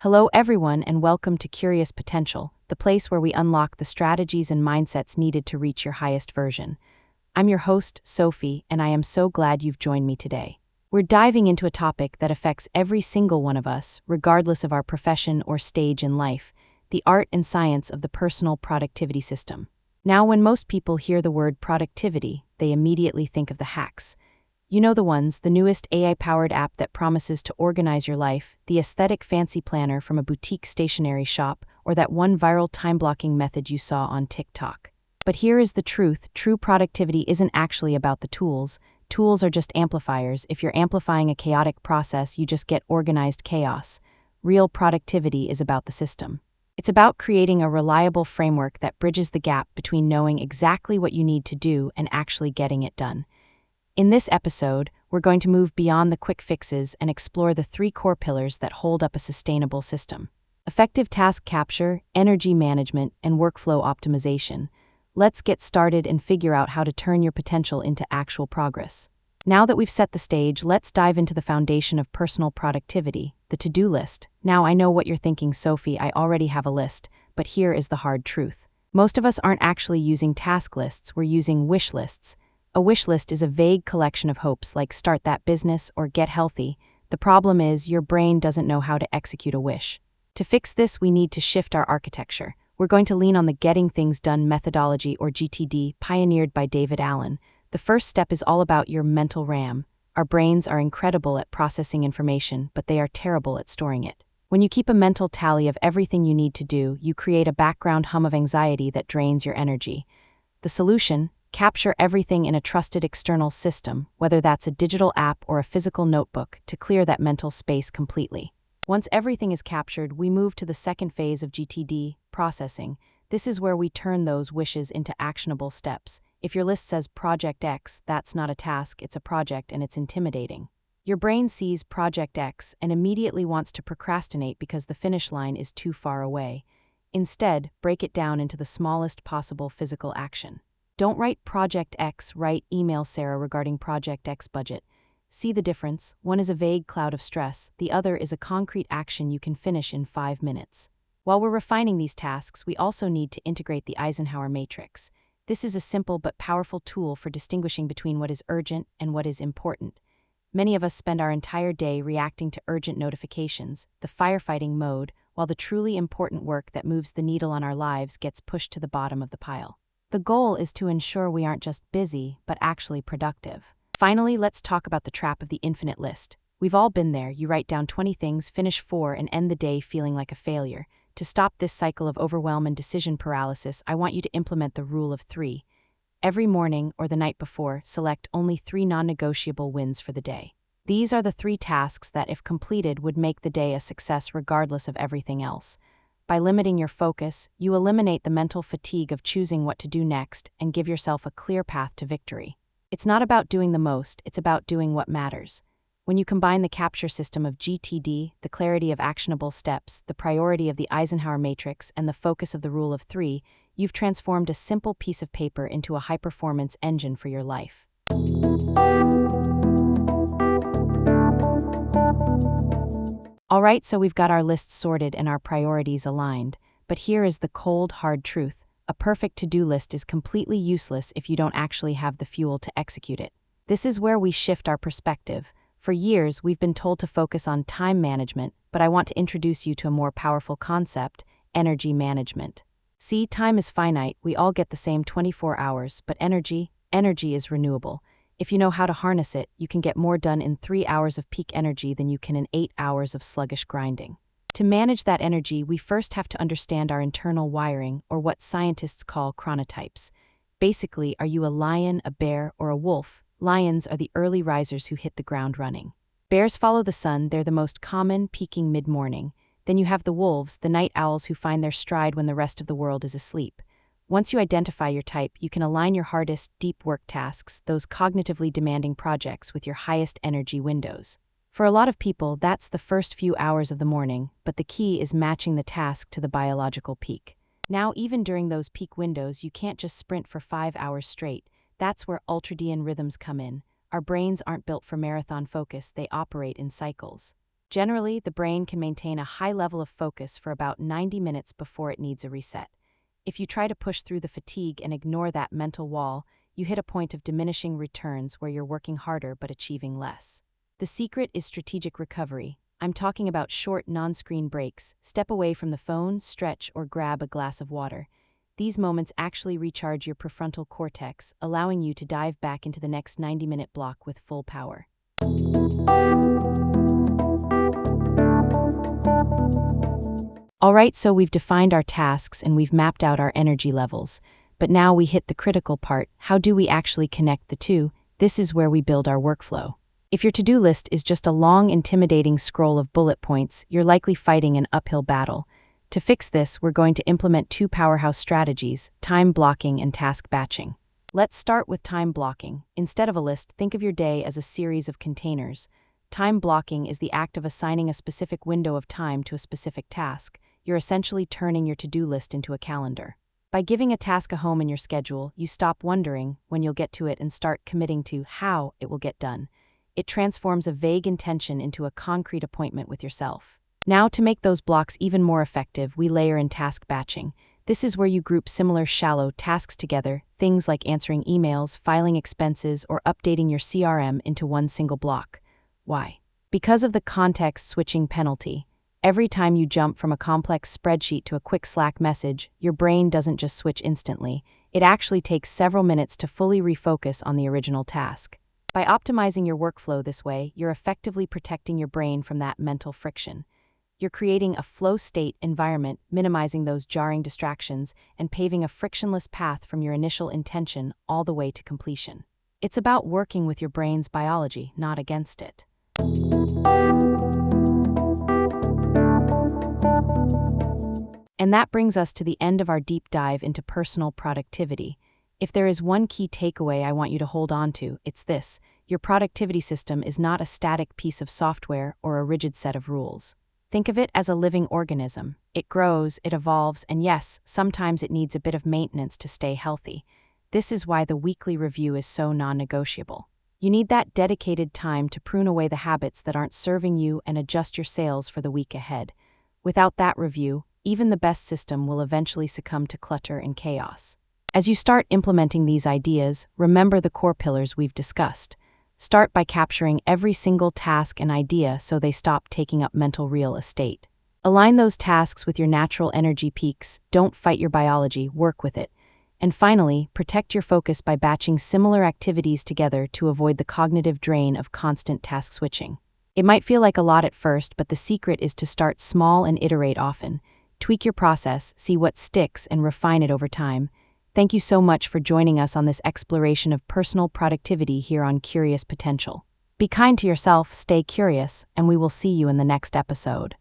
Hello, everyone, and welcome to Curious Potential, the place where we unlock the strategies and mindsets needed to reach your highest version. I'm your host, Sophie, and I am so glad you've joined me today. We're diving into a topic that affects every single one of us, regardless of our profession or stage in life: the art and science of the personal productivity system. Now, when most people hear the word productivity, they immediately think of the hacks. You know the ones, the newest AI-powered app that promises to organize your life, the aesthetic fancy planner from a boutique stationery shop, or that one viral time-blocking method you saw on TikTok. But here is the truth: true productivity isn't actually about the tools. Tools are just amplifiers. If you're amplifying a chaotic process, you just get organized chaos. Real productivity is about the system. It's about creating a reliable framework that bridges the gap between knowing exactly what you need to do and actually getting it done. In this episode, we're going to move beyond the quick fixes and explore the three core pillars that hold up a sustainable system: effective task capture, energy management, and workflow optimization. Let's get started and figure out how to turn your potential into actual progress. Now that we've set the stage, let's dive into the foundation of personal productivity, the to-do list. Now, I know what you're thinking, Sophie, I already have a list, but here is the hard truth. Most of us aren't actually using task lists, we're using wish lists. A wish list is a vague collection of hopes like start that business or get healthy. The problem is your brain doesn't know how to execute a wish. To fix this, we need to shift our architecture. We're going to lean on the Getting Things Done methodology, or GTD, pioneered by David Allen. The first step is all about your mental RAM. Our brains are incredible at processing information, but they are terrible at storing it. When you keep a mental tally of everything you need to do, you create a background hum of anxiety that drains your energy. The solution: capture everything in a trusted external system, whether that's a digital app or a physical notebook, to clear that mental space completely. Once everything is captured, we move to the second phase of GTD, processing. This is where we turn those wishes into actionable steps. If your list says Project X, that's not a task, it's a project, and it's intimidating. Your brain sees Project X and immediately wants to procrastinate because the finish line is too far away. Instead, break it down into the smallest possible physical action. Don't write Project X, write email Sarah regarding Project X budget. See the difference? One is a vague cloud of stress, the other is a concrete action you can finish in 5 minutes. While we're refining these tasks, we also need to integrate the Eisenhower matrix. This is a simple but powerful tool for distinguishing between what is urgent and what is important. Many of us spend our entire day reacting to urgent notifications, the firefighting mode, while the truly important work that moves the needle on our lives gets pushed to the bottom of the pile. The goal is to ensure we aren't just busy, but actually productive. Finally, let's talk about the trap of the infinite list. We've all been there. You write down 20 things, finish 4, and end the day feeling like a failure. To stop this cycle of overwhelm and decision paralysis, I want you to implement the rule of 3. Every morning or the night before, select only 3 non-negotiable wins for the day. These are the 3 tasks that, if completed, would make the day a success regardless of everything else. By limiting your focus, you eliminate the mental fatigue of choosing what to do next and give yourself a clear path to victory. It's not about doing the most, it's about doing what matters. When you combine the capture system of GTD, the clarity of actionable steps, the priority of the Eisenhower matrix, and the focus of the rule of 3, you've transformed a simple piece of paper into a high-performance engine for your life. Alright, so we've got our lists sorted and our priorities aligned, but here is the cold, hard truth. A perfect to-do list is completely useless if you don't actually have the fuel to execute it. This is where we shift our perspective. For years, we've been told to focus on time management, but I want to introduce you to a more powerful concept: energy management. See, time is finite, we all get the same 24 hours, but energy is renewable. If you know how to harness it, you can get more done in 3 hours of peak energy than you can in 8 hours of sluggish grinding. To manage that energy, we first have to understand our internal wiring, or what scientists call chronotypes. Basically, are you a lion, a bear, or a wolf? Lions are the early risers who hit the ground running. Bears follow the sun, they're the most common, peaking mid-morning. Then you have the wolves, the night owls who find their stride when the rest of the world is asleep. Once you identify your type, you can align your hardest, deep work tasks, those cognitively demanding projects, with your highest energy windows. For a lot of people, that's the first few hours of the morning, but the key is matching the task to the biological peak. Now, even during those peak windows, you can't just sprint for 5 hours straight. That's where ultradian rhythms come in. Our brains aren't built for marathon focus, they operate in cycles. Generally, the brain can maintain a high level of focus for about 90 minutes before it needs a reset. If you try to push through the fatigue and ignore that mental wall, you hit a point of diminishing returns where you're working harder but achieving less. The secret is strategic recovery. I'm talking about short, non-screen breaks. Step away from the phone, stretch, or grab a glass of water. These moments actually recharge your prefrontal cortex, allowing you to dive back into the next 90-minute block with full power. Alright, so we've defined our tasks and we've mapped out our energy levels. But now we hit the critical part. How do we actually connect the two? This is where we build our workflow. If your to-do list is just a long, intimidating scroll of bullet points, you're likely fighting an uphill battle. To fix this, we're going to implement two powerhouse strategies: time blocking and task batching. Let's start with time blocking. Instead of a list, think of your day as a series of containers. Time blocking is the act of assigning a specific window of time to a specific task. You're essentially turning your to-do list into a calendar. By giving a task a home in your schedule, you stop wondering when you'll get to it and start committing to how it will get done. It transforms a vague intention into a concrete appointment with yourself. Now, to make those blocks even more effective, we layer in task batching. This is where you group similar shallow tasks together, things like answering emails, filing expenses, or updating your CRM, into one single block. Why? Because of the context-switching penalty. Every time you jump from a complex spreadsheet to a quick Slack message, your brain doesn't just switch instantly. It actually takes several minutes to fully refocus on the original task. By optimizing your workflow this way, you're effectively protecting your brain from that mental friction. You're creating a flow-state environment, minimizing those jarring distractions, and paving a frictionless path from your initial intention all the way to completion. It's about working with your brain's biology, not against it. And that brings us to the end of our deep dive into personal productivity. If there is one key takeaway I want you to hold on to, it's this: your productivity system is not a static piece of software or a rigid set of rules. Think of it as a living organism. It grows, it evolves, and yes, sometimes it needs a bit of maintenance to stay healthy. This is why the weekly review is so non-negotiable. You need that dedicated time to prune away the habits that aren't serving you and adjust your sails for the week ahead. Without that review, even the best system will eventually succumb to clutter and chaos. As you start implementing these ideas, remember the core pillars we've discussed. Start by capturing every single task and idea so they stop taking up mental real estate. Align those tasks with your natural energy peaks. Don't fight your biology, work with it. And finally, protect your focus by batching similar activities together to avoid the cognitive drain of constant task switching. It might feel like a lot at first, but the secret is to start small and iterate often. Tweak your process, see what sticks, and refine it over time. Thank you so much for joining us on this exploration of personal productivity here on Curious Potential. Be kind to yourself, stay curious, and we will see you in the next episode.